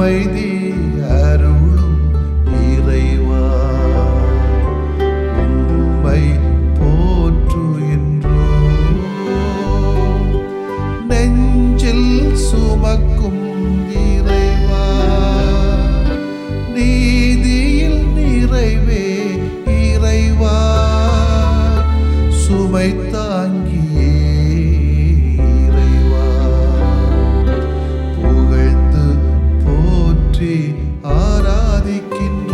அமைதி அருளும் இறைவா, உம்மை போற்றுகின்றோம். நெஞ்சில் சுமக்கும் இறைவா, நீதியில் நிறைவே இறைவா, சுமை தாங்கியே இறைவா, புகழ்ந்து போற்றி ஆராதிக்கின்றோம்.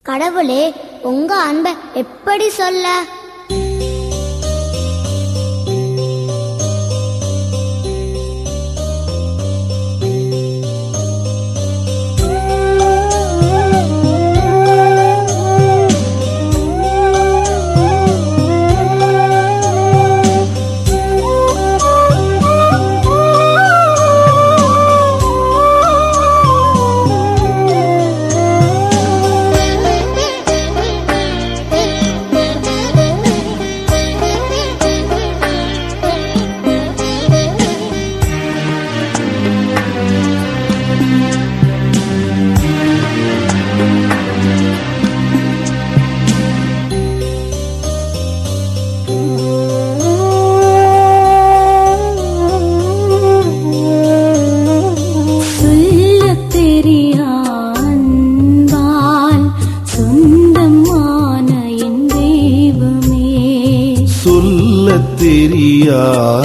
கடவுளே, உங்க அன்பை எப்படி சொல்ல?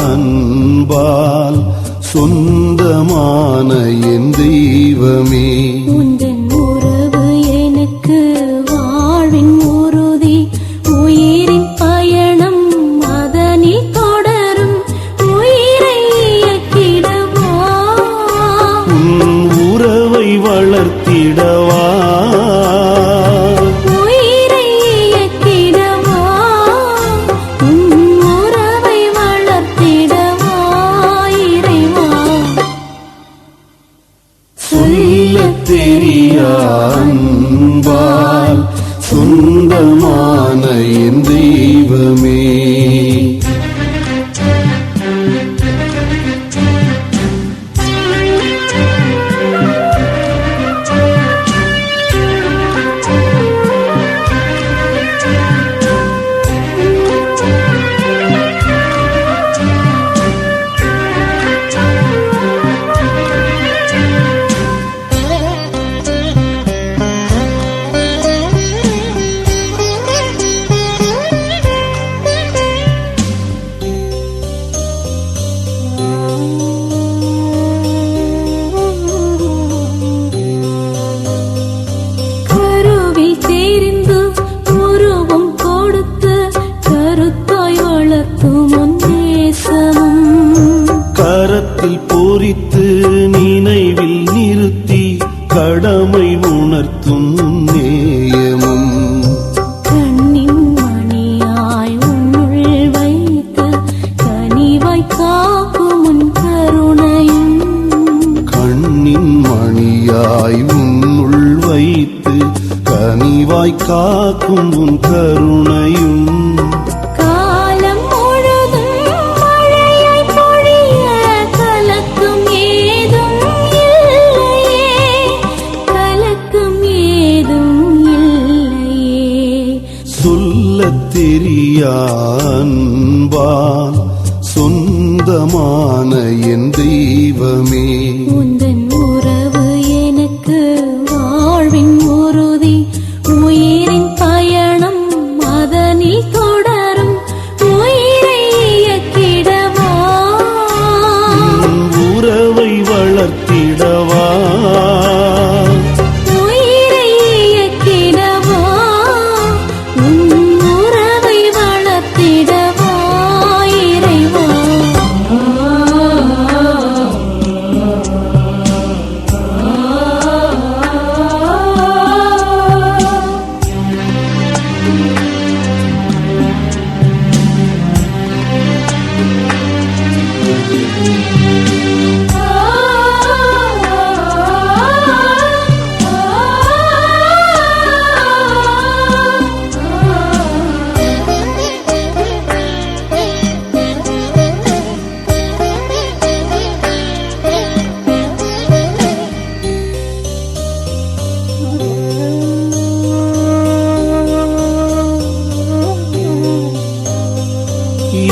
அன்பால் சொந்தமான என் தெய்வமே, உந்தன் உறவு எனக்கு வாழ்வின் உறுதி, உயிரின் பயணம் அதனில் தொடரும், உயிரை இயக்கிடவா, உன் உறவை வளர்த்திடவா, அன்பால் சொந்தமான என் தெய்வமே. நினைவில் நிறுத்தி கடமை உணர்த்தும் நேயமும், கண்ணின் மணியாய் உன்னுள் வைத்து கனிவாய் காக்கும் உன் கருணையும், கண்ணின் மணியாய் உன்னுள் வைத்து கனிவாய் காக்கும் உன் கருணையும், அன்பால் சொந்தமான என் தெய்வமே, உந்தன் உறவு எனக்கு வாழ்வின் உறுதி, உயிரின் பயணம் அதனில் தொடரும், உயிரை இயக்கிடவா, உறவை வளர்த்திடவா,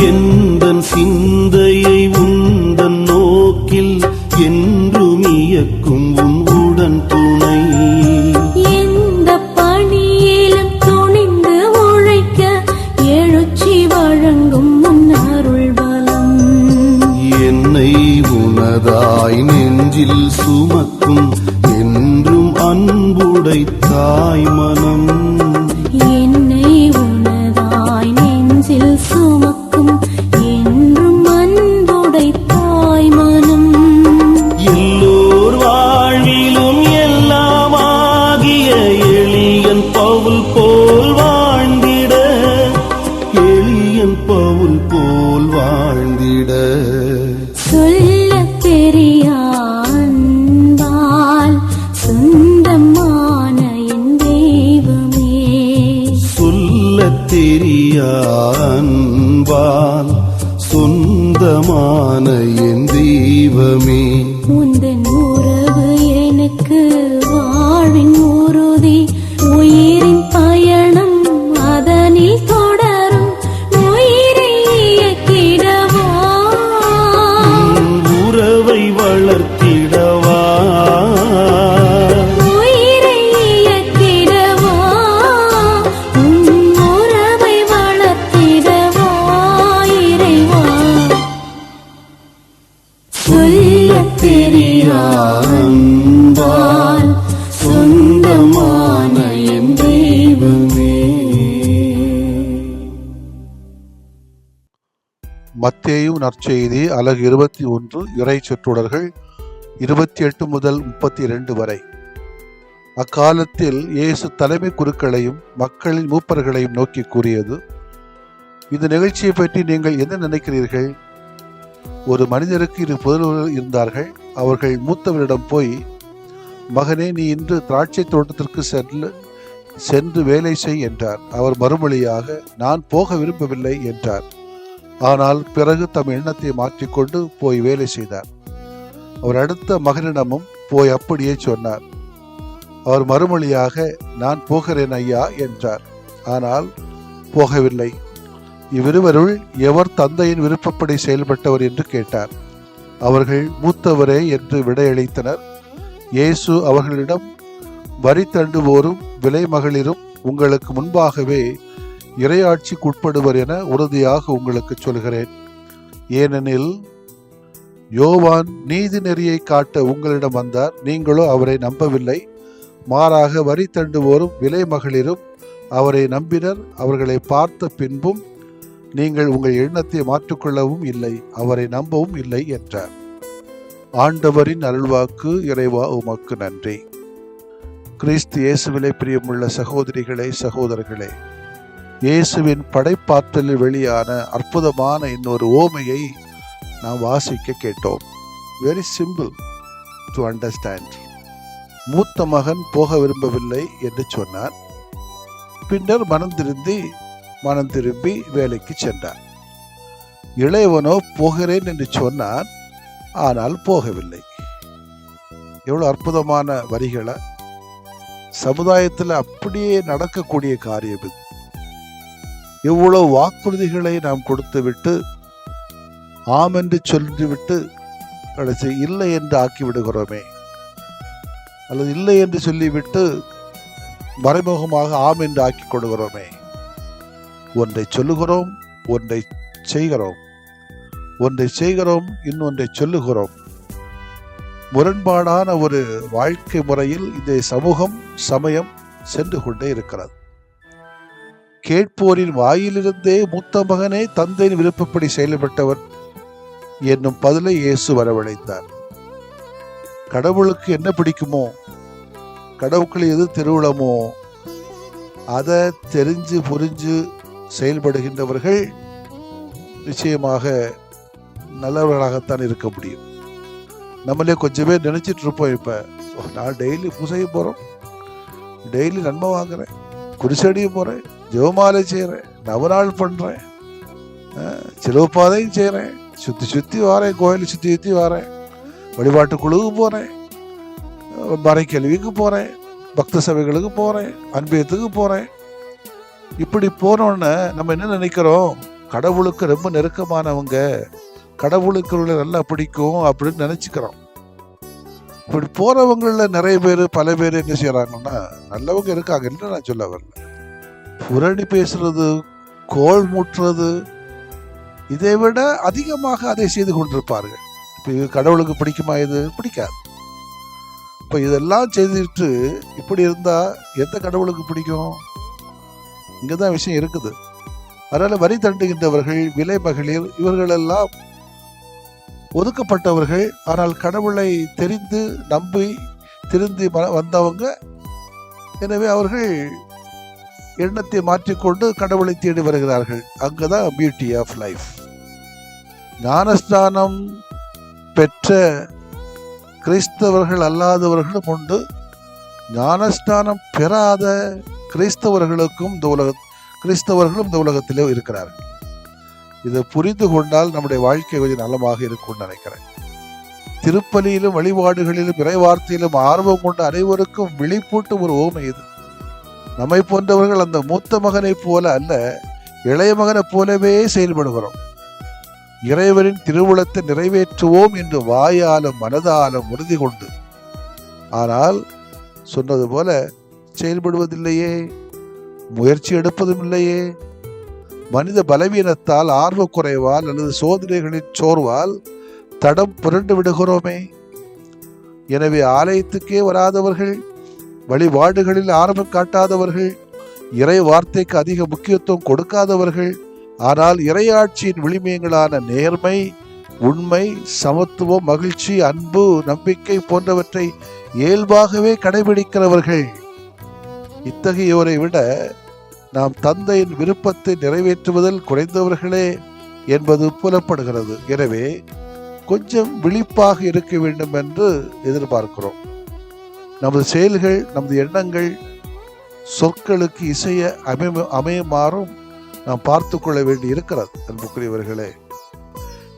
எந்தன் சிந்தையை உந்தன் நோக்கில் என்றும் இயக்கும் உன் உடன் துணை. எந்த பணியிலும் துணிந்து உழைக்க எழுச்சி வழங்கும் உன் அருள் பலம். என்னை உனதாய் நெஞ்சில் சுமக்கும் என்றும் அன்புடை தாய் மனம். என்னை உனதாய் நெஞ்சில் சுமக்கும் என்றும் அன்புடை தாய் மனம். எல்லோர் வாழ்விலும் எல்லாமாகிய எளியன் பவுல் போல் வாழ்ந்திட, எளியன் பவுல் போல் வாழ்ந்திட. சொல்லத் தெரிய அன்பால் சொந்தமான என் தெய்வமே. சொல்லத் தெரிய அன்பால் சொந்தமான என் தெய்வமே. உந்தன் உறவு எனக்கு வாழ்வின் உறுதி. உயிரின் பயணம் அதனில் தொடரும். உயிரை இயக்கிடவா, உறவை வளர்த்திடவா, உயிரை இயக்கிடவா, உன் உறவை வளர்த்திடவா இறைவா. சொல்லத் தெரிய அன்பால் சொந்தமான என் தெய்வமே. மத்தேயு நற்செய்தி அலகு 21 இறை சொற்றொடர்கள் 28 முதல் 32 வரை. அக்காலத்தில் இயேசு தலைமை குருக்களையும் மக்களின் மூப்பர்களையும் நோக்கி கூறியது, இந்த நிகழ்ச்சியை பற்றி நீங்கள் என்ன நினைக்கிறீர்கள்? ஒரு மனிதருக்கு 2 புதல்வர்கள் இருந்தார்கள். அவர்கள் மூத்தவரிடம் போய், மகனே, நீ இன்று திராட்சை தோட்டத்திற்கு சென்று வேலை செய் என்றார். அவர் மறுமொழியாக, நான் போக விரும்பவில்லை என்றார். ஆனால் பிறகு தம் எண்ணத்தை மாற்றிக்கொண்டு போய் வேலை செய்தார். அவர் அடுத்த மகனிடமும் போய் அப்படியே சொன்னார். அவர் மறுமொழியாக, நான் போகிறேன் ஐயா என்றார். ஆனால் போகவில்லை. இவ்விருவருள் எவர் தந்தையின் விருப்பப்படி செயல்பட்டவர் என்று கேட்டார். அவர்கள் மூத்தவரே என்று விடையளித்தனர். இயேசு அவர்களிடம், வரி தண்டுவோரும் விலை மகளிரும் உங்களுக்கு முன்பாகவே இறையாட்சிக்குட்படுவர் என உறுதியாக உங்களுக்கு சொல்கிறேன். ஏனெனில் யோவான் நீதி நெறியை காட்ட உங்களிடம் வந்தார், நீங்களோ அவரை நம்பவில்லை. மாறாக வரி தண்டுவோரும் விலை மகளிரும் அவரை நம்பினர். அவர்களை பார்த்த பின்பும் நீங்கள் உங்கள் எண்ணத்தை மாற்றிக்கொள்ளவும் இல்லை, அவரை நம்பவும் இல்லை என்றார். ஆண்டவரின் அருள்வாக்கு. இறைவா, உமக்கு நன்றி. கிறிஸ்து இயேசுவிலே பிரியமுள்ள சகோதரிகளே, சகோதரர்களே, இயேசுவின் படைப்பாற்றலில் வெளியான அற்புதமான இன்னொரு ஓமையை நாம் வாசிக்க கேட்டோம். Very simple to understand. மூத்த மகன் போக விரும்பவில்லை என்று சொன்னார். பின்னர் மனம் திரும்பி வேலைக்கு சென்றார். இளையவனோ போகிறேன் என்று சொன்னான், ஆனால் போகவில்லை. எவ்வளவு அற்புதமான வரிகளை! சமுதாயத்தில் அப்படியே நடக்கக்கூடிய காரியம் இது. எவ்வளவு வாக்குறுதிகளை நாம் கொடுத்து விட்டு, ஆம் என்று சொல்லிவிட்டு கடைசி இல்லை என்று ஆக்கி விடுகிறோமே, அல்லது இல்லை என்று சொல்லிவிட்டு மறைமுகமாக ஆம் என்று ஆக்கி கொடுக்கிறோமே. ஒன்றை சொல்லுகிறோம், ஒன்றை செய்கிறோம், ஒன்றை செய்கிறோம், இன்னொன்றை சொல்லுகிறோம். முரண்பாடான ஒரு வாழ்க்கை முறையில் இந்த சமூகம், சமயம் சென்று கொண்டே இருக்கிறது. கேட்போரின் வாயிலிருந்தே மூத்த மகனே தந்தையின் விருப்பப்படி செயல்பட்டவர் என்னும் பதிலை இயேசு வரவழைத்தார். கடவுளுக்கு என்ன பிடிக்குமோ, கடவுளுக்கு எது திருவுளமோ, அதை தெரிஞ்சு புரிஞ்சு செயல்படுகின்றவர்கள் நிச்சயமாக நல்லவர்களாகத்தான் இருக்க முடியும். நம்மளே கொஞ்சம் பேர் நினைச்சிட்டு இருப்போம், இப்ப நான் டெய்லி பூசைக்கு போறோம், டெய்லி நன்மை வாங்குறேன், குடிசடியும் போறேன், ஜெபமாலை செய்யறேன், நவநாள் பண்றேன், சிலுவப்பாதையும் செய்யறேன், சுத்தி வாரேன், கோயிலை சுத்தி வாரேன், வழிபாட்டு குழுவுக்கு போறேன், மறை கேள்விக்கு போறேன், பக்த சபைகளுக்கு போறேன், அன்பியத்துக்கு போறேன். இப்படி போனோன்னு நம்ம என்ன நினைக்கிறோம்? கடவுளுக்கு ரொம்ப நெருக்கமானவங்க, கடவுளுக்கு நல்லா பிடிக்கும் அப்படின்னு நினைச்சுக்கிறோம். இப்படி போறவங்கள நிறைய பேர், பல பேர் என்ன செய்யறாங்கன்னா, நல்லவங்க இருக்காங்க, இல்லை நான் சொல்ல வரல, புரணி பேசுறது, கோல் மூட்டுறது, இதை விட அதிகமாக அதை செய்து கொண்டிருப்பார்கள். இப்போ இது கடவுளுக்கு பிடிக்குமா? இது பிடிக்காது. இப்போ இதெல்லாம் செய்துட்டு இப்படி இருந்தா எந்த கடவுளுக்கு பிடிக்கும்? இங்கதான் விஷயம் இருக்குது. அதனால வரி தண்டுகின்றவர்கள், விலை மகளிர், இவர்களெல்லாம் ஒதுக்கப்பட்டவர்கள். ஆனால் கடவுளை தெரிந்து நம்பி திருந்தி வந்தவங்க. எனவே அவர்கள் எண்ணத்தை மாற்றிக்கொண்டு கடவுளை தேடி வருகிறார்கள். அங்கதான் பியூட்டி ஆஃப் லைஃப். ஞானஸ்தானம் பெற்ற கிறிஸ்தவர்கள் அல்லாதவர்களும் உண்டு. ஞானஸ்தானம் பெறாத கிறிஸ்தவர்களும் இந்த உலகத்திலே இருக்கிறார்கள். இதை புரிந்து கொண்டால் நம்முடைய வாழ்க்கை கொஞ்சம் நலமாக இருக்கும்னு நினைக்கிறேன். திருப்பலியிலும் வழிபாடுகளிலும் இறைவார்த்தையிலும் ஆர்வம் கொண்ட அனைவருக்கும் விழிப்பூட்டும் ஒரு ஓமை இது. நம்மை போன்றவர்கள் அந்த மூத்த மகனை போல அல்ல, இளைய மகனை போலவே செயல்படுகிறோம். இறைவனின் திருவுளத்தை நிறைவேற்றுவோம் என்று வாயாலும் மனதாலும் உறுதி கொண்டு, ஆனால் சொன்னது போல செயல்படுவதில்லையே, முயற்சி எடுப்பதும் இல்லையே. மனித பலவீனத்தால், ஆர்வக்குறைவால் அல்லது சோதனைகளின் சோர்வால் தடம் புரண்டு விடுகிறோமே. எனவே ஆலயத்துக்கே வராதவர்கள், வழிபாடுகளில் ஆர்வம் காட்டாதவர்கள், இறை வார்த்தைக்கு அதிக முக்கியத்துவம் கொடுக்காதவர்கள், ஆனால் இறையாட்சியின் விளிமியங்களான நேர்மை, உண்மை, சமத்துவம், மகிழ்ச்சி, அன்பு, நம்பிக்கை போன்றவற்றை இயல்பாகவே கடைபிடிக்கிறவர்கள், இத்தகையோரை விட நாம் தந்தையின் விருப்பத்தை நிறைவேற்றுவதில் குறைந்தவர்களே என்பது புலப்படுகிறது. எனவே கொஞ்சம் விழிப்பாக இருக்க வேண்டும் என்று எதிர்பார்க்கிறோம். நமது செயல்கள், நமது எண்ணங்கள், சொற்களுக்கு இசைய அமையுமாறும் நாம் பார்த்து கொள்ள வேண்டி இருக்கிறது. அன்புக்குரியவர்களே,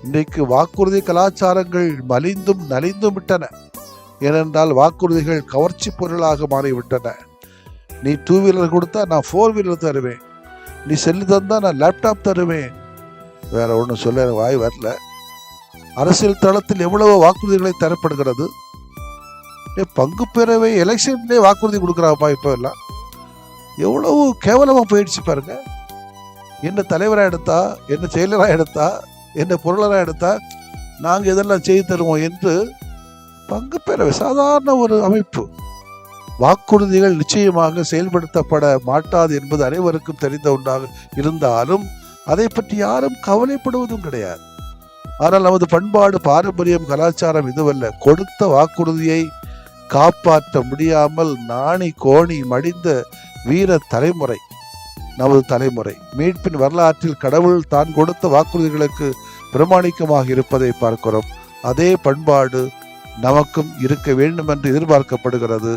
இன்றைக்கு வாக்குறுதி கலாச்சாரங்கள் மலிந்தும் நலிந்தும் விட்டன. ஏனென்றால் வாக்குறுதிகள் கவர்ச்சி பொருளாக மாறிவிட்டன. நீ 2 வீலர் கொடுத்தா நான் 4 வீலர் தருவேன், நீ செல்லு தந்தா நான் லேப்டாப் தருவேன். வேற ஒன்றும் சொல்ல வாய் வரல. அரசியல் தளத்தில் எவ்வளவு வாக்குறுதிகளை தரப்படுகிறது. பங்கு பெறவே எலெக்ஷன்லேயே வாக்குறுதி கொடுக்குறாப்பா. இப்போ எல்லாம் எவ்வளவு கேவலமாக போயிடுச்சு பாருங்க. என்ன தலைவராக எடுத்தா, என்ன செயலராக எடுத்தா, என்ன பொருளராக எடுத்தா நாங்கள் இதெல்லாம் செய்து தருவோம் என்று பங்கு பெறவே சாதாரண ஒரு அமைப்பு. வாக்குறுதிகள் நிச்சயமாக செயல்படுத்தப்பட மாட்டாது என்பது அனைவருக்கும் தெரிந்த ஒன்றாக இருந்தாலும் அதை பற்றி யாரும் கவலைப்படுவதும் கிடையாது. ஆனால் நமது பண்பாடு, பாரம்பரியம், கலாச்சாரம் இதுவல்ல. கொடுத்த வாக்குறுதியை காப்பாற்ற முடியாமல் நாணி கோணி மடிந்த வீர தலைமுறை நமது தலைமுறை. மீட்பின் வரலாற்றில் கடவுள் தான் கொடுத்த வாக்குறுதிகளுக்கு பிரமாணிக்கமாக இருப்பதை பார்க்கிறோம். அதே பண்பாடு நமக்கும் இருக்க வேண்டும் என்று எதிர்பார்க்கப்படுகிறது.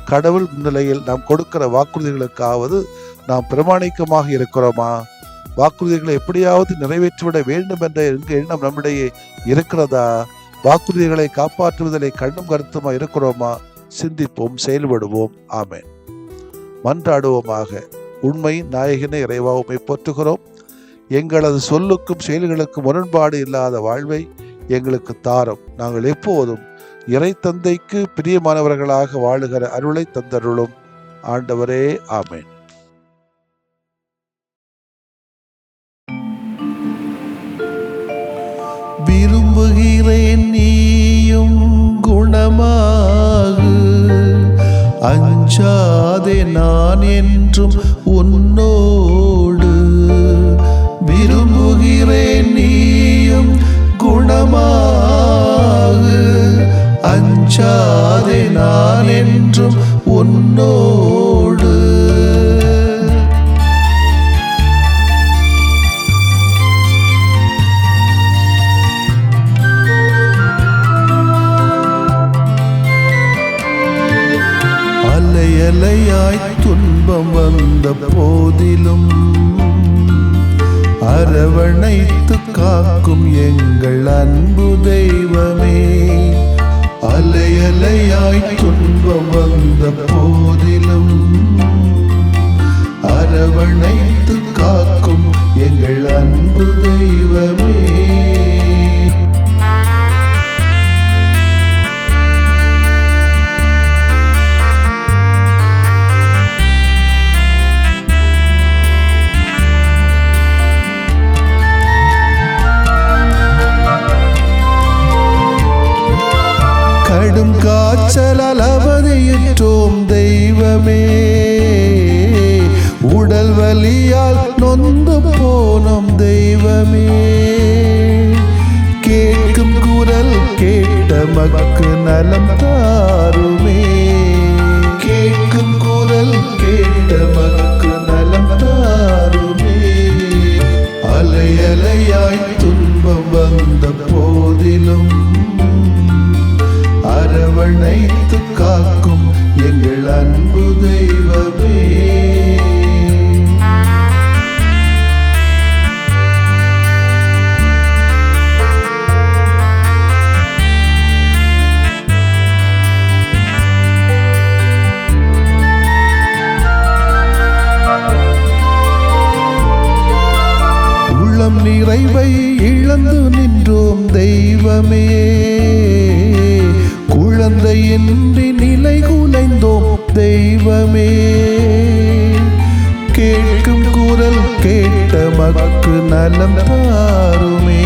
கடவுள் முன்னிலையில் நாம் கொடுக்கிற வாக்குறுதிகளுக்காவது நாம் பிரமாணிக்கமாக இருக்கிறோமா? வாக்குறுதிகளை எப்படியாவது நிறைவேற்றிவிட வேண்டும் என்ற எண்ணம் நம்மிடையே இருக்கிறதா? வாக்குறுதிகளை காப்பாற்றுவதிலே கண்ணும் கருத்துமா இருக்கிறோமா? சிந்திப்போம், செயல்படுவோம். ஆமென். மன்றாடுவோமாக. உண்மை நாயகனே இறைவா, உம்மை போற்றுகிறோம். எங்களது சொல்லுக்கும் செயல்களுக்கும் முரண்பாடு இல்லாத வாழ்வை எங்களுக்கு தாரும். நாங்கள் எப்போதும் இறை தந்தைக்கு பிரியமானவர்களாக வாழுகிற அருளை தந்தருளும். ஆண்டவரே, ஆமென். விரும்புகிறேன் நீயும் குணமாகு, அஞ்சாதே நான் என்றும் உன்னோடு. விரும்புகிறேன் நீயும் குணமாகு, அஞ்சாதே நான் என்றும் உன்னோடு. அலையலையாய் துன்பம் வந்த போதிலும் அரவணைத்து காக்கும் எங்கள் அன்பு தெய்வமே. அலையலையாய் துன்பம் வந்த போதிலும் அரவணைத்து காக்கும் எங்கள் அன்பு தெய்வமே. கடும் காய்ச்சலால் அவதியுற்றோம் தெய்வமே. உடல் வலியால் நொந்து போனோம் தெய்வமே. கேட்கும் குரல் கேட்ட மக்கு நலம் தாருமே. கேட்கும் குரல் கேட்ட மக்கு நலம் தாருமே. அலை அலையாய் துன்பம் வந்த போதிலும் அரவணைத்து காக்கும் எங்கள் அன்பு தெய்வமே. உள்ளம் நிறைவை இழந்து நின்றோம் தெய்வமே. குழந்தையின்றி நிலை குலைந்தோம் தெய்வமே. கேட்கும் குரல் கேட்ட மக்கு நலம் தாருமே.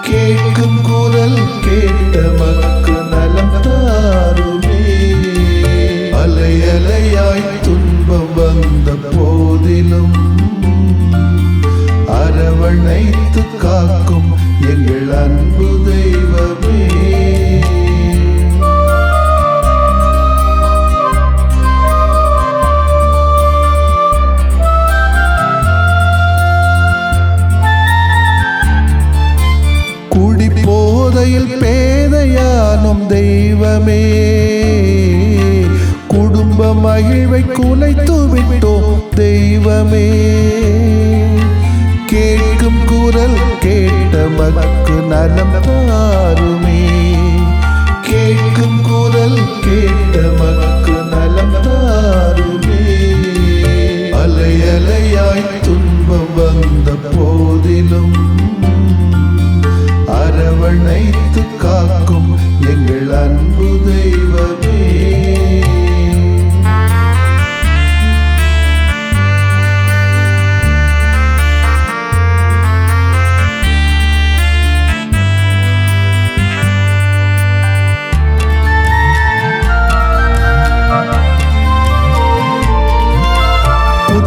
கேட்கும் குரல் கேட்ட மக்கு நலம் தாருமே. அலை அலையாய் துன்பம் வந்த போதிலும் அரவணைத்து காக்கும் எங்கள் அன்பு தெய்வமே. குடிபோதையில் பேதையானும் தெய்வமே. குடும்ப மகிழ்வை குலைத்து விட்டோம் தெய்வமே. கேட்கும் குரல் கேட்ட மக்கு நலம் தாருமே. கேட்கும் குரல் கேட்ட மக்கு நலம் தாருமே. அலை அலையாய் துன்பம் வந்த போதிலும் அரவணைத்து காக்கும் எங்கள் அன்பு தெய்வமே.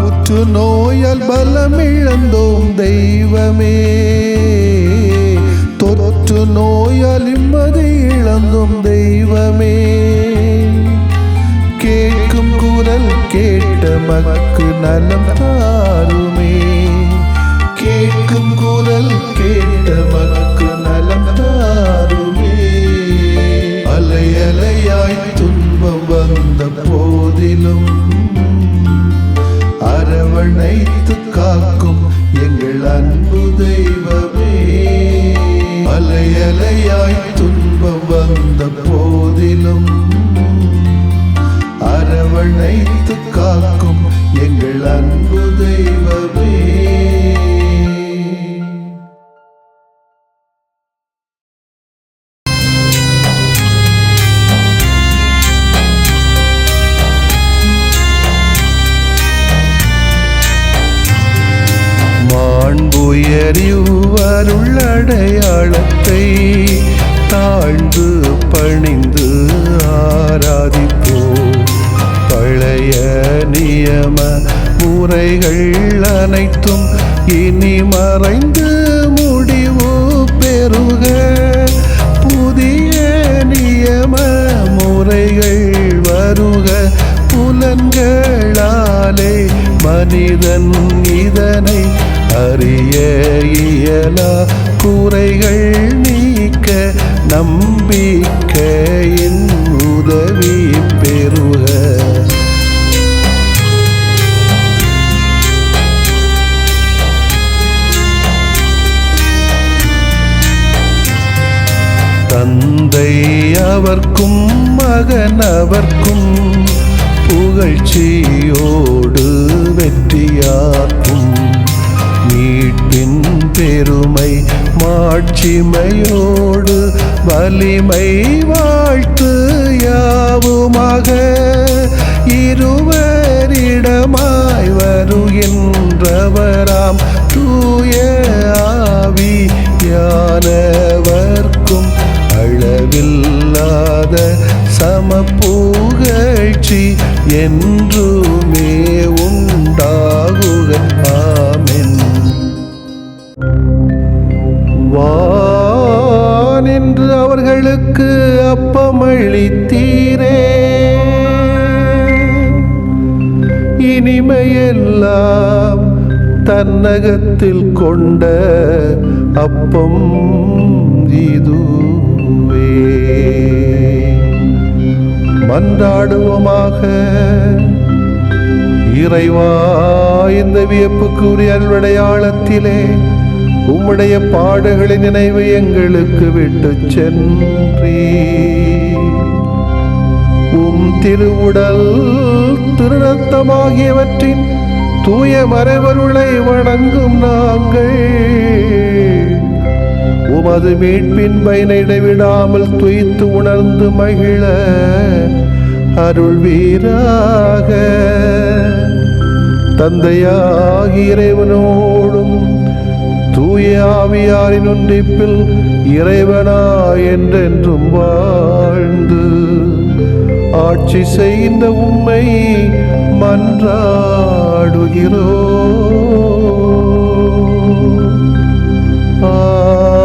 புற்று நோயால் பலமிழந்தோம் தெய்வமே. தொற்று நோயால் நிம்மதி இழந்தோம் தெய்வமே. கேட்கும் குரல் கேட்ட மக்கு நலம் தாருமே. கேட்கும் குரல் கேட்ட மக்கு நலம் தாருமே. அலை அலையாய் துன்பம் வந்த போதிலும் அரவணைத்து காக்கும் எங்கள் அன்பு தெய்வமே. அலை அலையாய் துன்பம் வந்த போதிலும் அரவணைத்து காக்கும் எங்கள் அன்பு தெய்வமே. மாண்புயரிவருள்ளடையாளத்தை தாழ்ந்து பணிந்து ஆராதிப்போம். பழைய நியம முறைகள் அனைத்தும் இனி மறைந்து முடிவு பெறுக. புதிய நியம முறைகள் வருக. புலன்களாலே மனிதன் இதனை அறிய இயலா. குறைகள் நீக்க நம்பிக்கையின் உதவி பெறுக. தந்தை அவர்க்கும் மகன் அவர்க்கும் புகழ்ச்சியோடு வெற்றியாக்கும். பெருமை மாட்சிமையோடு வலிமை வாழ்த்து யாவுமாக இருவரிடமாய் வருகின்றவராம் தூய ஆவியானவர்க்கும் அளவில்லாத சமப்புகழ்ச்சி என்றுமே உண்டாகுக. ஆமென். வானென்று அவர்களுக்கு அப்பமளித்தீரே, இனிமையெல்லாம் தன்னகத்தில் கொண்ட அப்பம் இதுவே. மன்றாடுவோமாக. இறைவா, இந்த வியப்புக்குரிய அல்வடையாளத்திலே உம்முடைய பாடுகளின் நினைவு எங்களுக்கு விட்டு சென்றீ. உம் திருவுடல் திருரத்தமாகியவற்றின் தூய மறைபொருளை வணங்கும் நாங்கள் உமது மீட்பின் பயனை இடைவிடாமல் துய்த்து உணர்ந்து மகிழ அருள்வீராக. தந்தையாகிய இறைவனோடும் தூய ஆவியாரின் ஒன்றிப்பில் இறைவனா என்றென்றும் வாழ்ந்து ஆட்சி செய்கின்ற உம்மை மன்றாடுகிறோம். ஆமென்.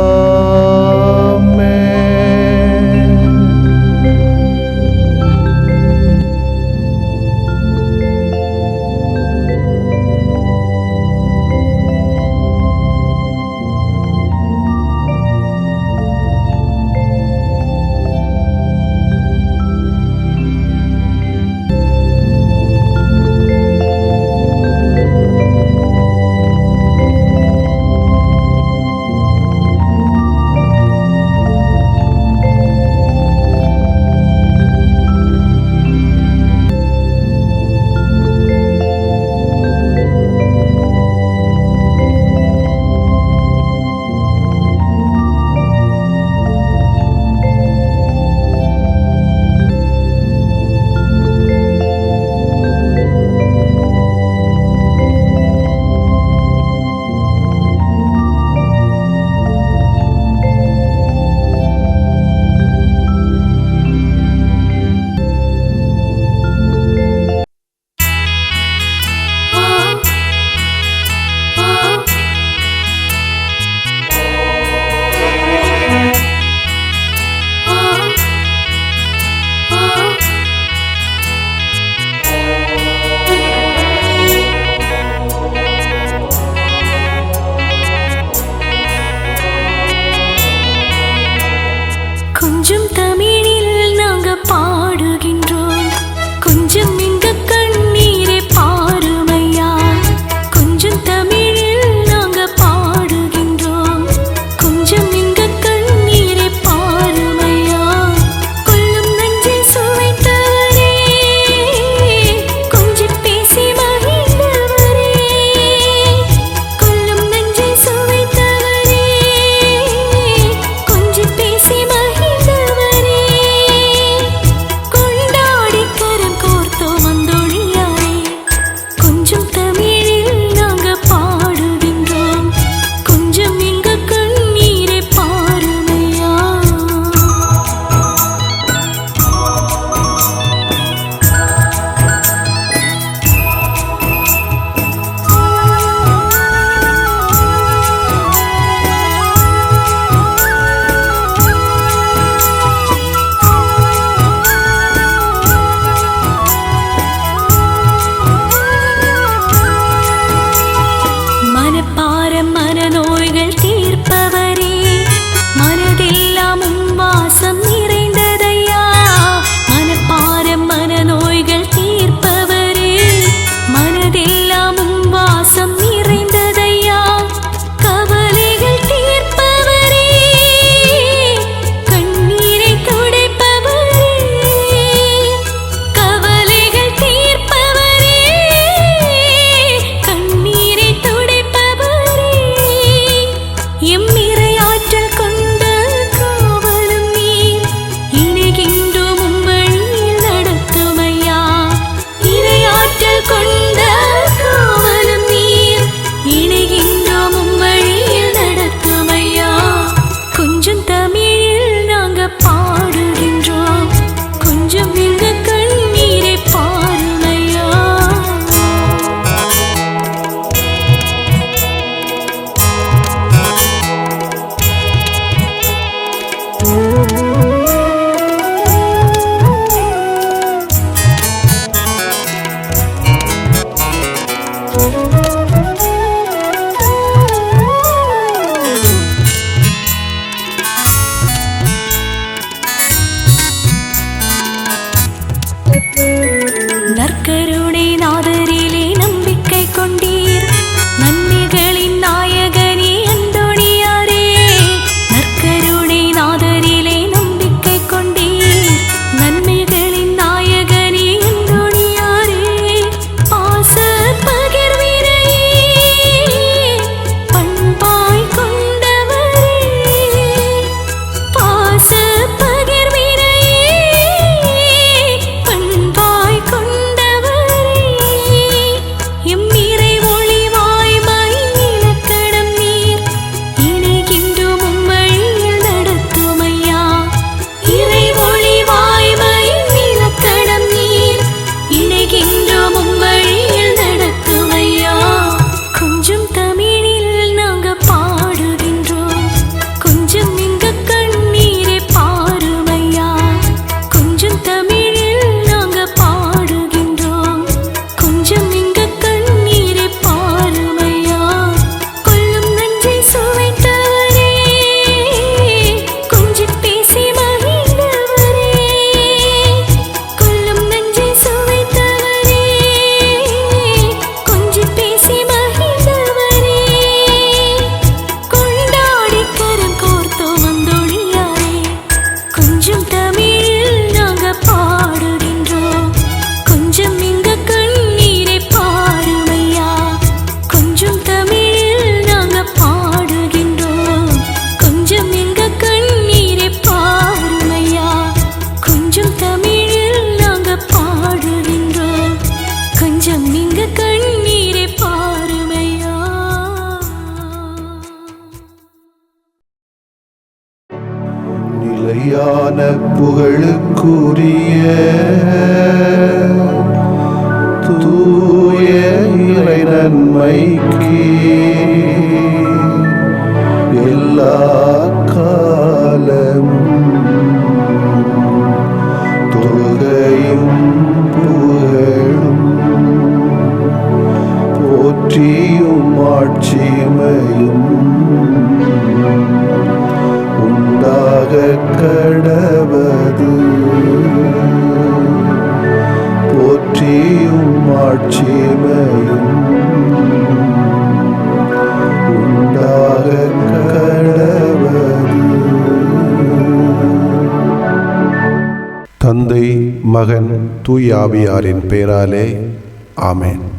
நிலையான புகழுக்குரிய தூய இறை நன்மைக்கு எல்லா காலமும் தொழுகையும் புகழும் போற்றியும் ஆட்சிமையும் உண்டாக கடவது. போற்றியும் ஆட்சிமையும் உண்டாக கடவது. தந்தை, மகன், தூய ஆவியாரின் பெயராலே ஆமென்.